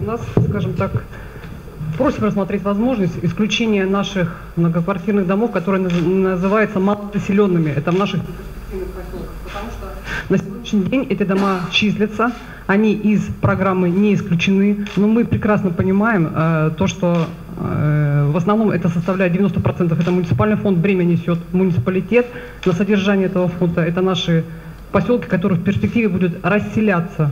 нас, скажем так, просим рассмотреть возможность исключения наших многоквартирных домов, которые называются малонаселенными. Это в наших поселках, потому что на сегодняшний день эти дома числятся, они из программы не исключены, но мы прекрасно понимаем то, что в основном это составляет 90%, это муниципальный фонд, бремя несет муниципалитет, на содержание этого фонда это наши поселки, которые в перспективе будут расселяться.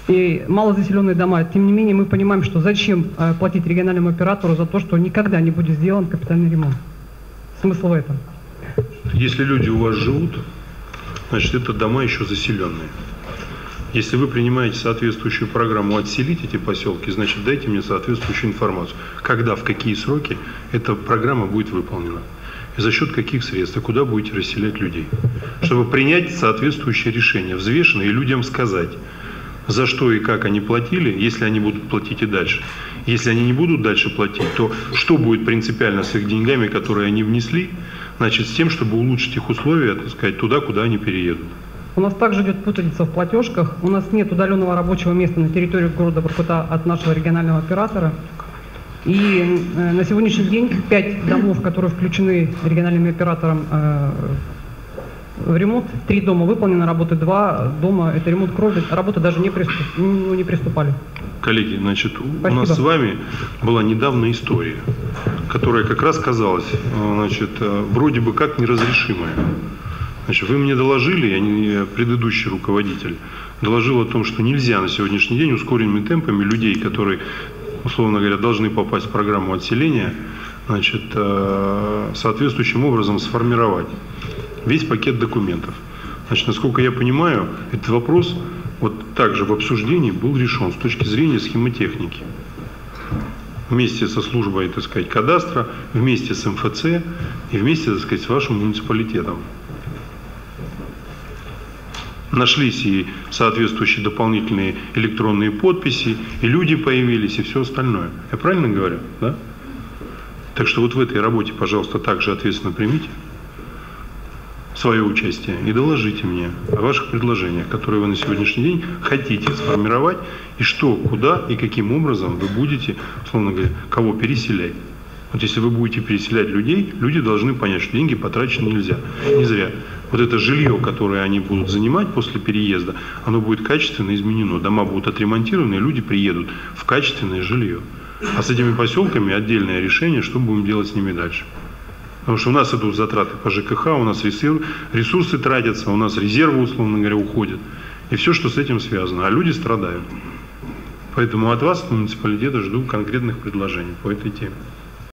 И малозаселенные дома. Тем не менее, мы понимаем, что зачем платить региональному оператору за то, что никогда не будет сделан капитальный ремонт. Смысл в этом. Если люди у вас живут, значит, это дома еще заселенные. Если вы принимаете соответствующую программу отселить эти поселки, значит, дайте мне соответствующую информацию. Когда, в какие сроки эта программа будет выполнена. И за счет каких средств, и куда будете расселять людей. Чтобы принять соответствующее решение, взвешенное, и людям сказать, за что и как они платили, если они будут платить и дальше. Если они не будут дальше платить, то что будет принципиально с их деньгами, которые они внесли, значит, с тем, чтобы улучшить их условия, так сказать, туда, куда они переедут. У нас также идет путаница в платежках. У нас нет удаленного рабочего места на территории города Воркута от нашего регионального оператора. И на сегодняшний день 5 домов, которые включены региональным оператором в ремонт, 3 дома выполнены работы, 2 дома это ремонт кровли, работы даже не приступали. Коллеги, значит, у нас с вами была недавно история, которая как раз казалась, значит, вроде бы как неразрешимая. Значит, вы мне доложили, предыдущий руководитель, доложил о том, что нельзя на сегодняшний день ускоренными темпами людей, которые, условно говоря, должны попасть в программу отселения, значит, соответствующим образом сформировать весь пакет документов. Значит, насколько я понимаю, этот вопрос вот также в обсуждении был решен с точки зрения схемотехники. Вместе со службой, так сказать, кадастра, вместе с МФЦ и вместе, так сказать, с вашим муниципалитетом. Нашлись и соответствующие дополнительные электронные подписи, и люди появились, и все остальное. Я правильно говорю? Да? Так что вот в этой работе, пожалуйста, также ответственно примите свое участие и доложите мне о ваших предложениях, которые вы на сегодняшний день хотите сформировать, и что, куда и каким образом вы будете, условно говоря, кого переселять. Вот если вы будете переселять людей, люди должны понять, что деньги потрачены не зря. Вот это жилье, которое они будут занимать после переезда, оно будет качественно изменено. Дома будут отремонтированы, и люди приедут в качественное жилье. А с этими поселками отдельное решение, что будем делать с ними дальше. Потому что у нас идут затраты по ЖКХ, у нас ресурсы тратятся, у нас резервы, условно говоря, уходят. И все, что с этим связано. А люди страдают. Поэтому от вас, муниципалитета, жду конкретных предложений по этой теме.